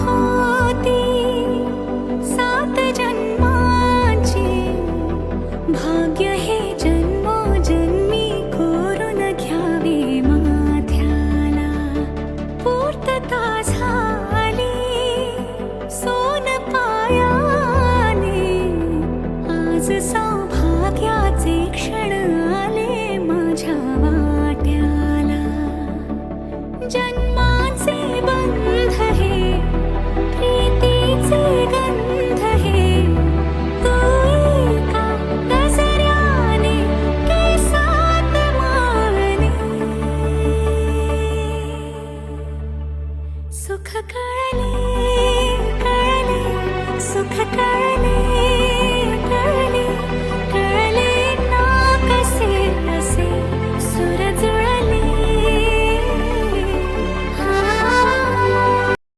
होती 7 जन्माची, भाग्य हे जन्मोजन्मी कोरून घ्यावे माथ्याला. पूर्तता झाली सोन पायाने, आज सौभाग्याचे क्षण आले माझ्या वाट्याला. जन्माचे बंध हे प्रीतीचे गंध हे, तू एका नजऱ्याने केसात मावने. सुख कळले कळले सुख कळले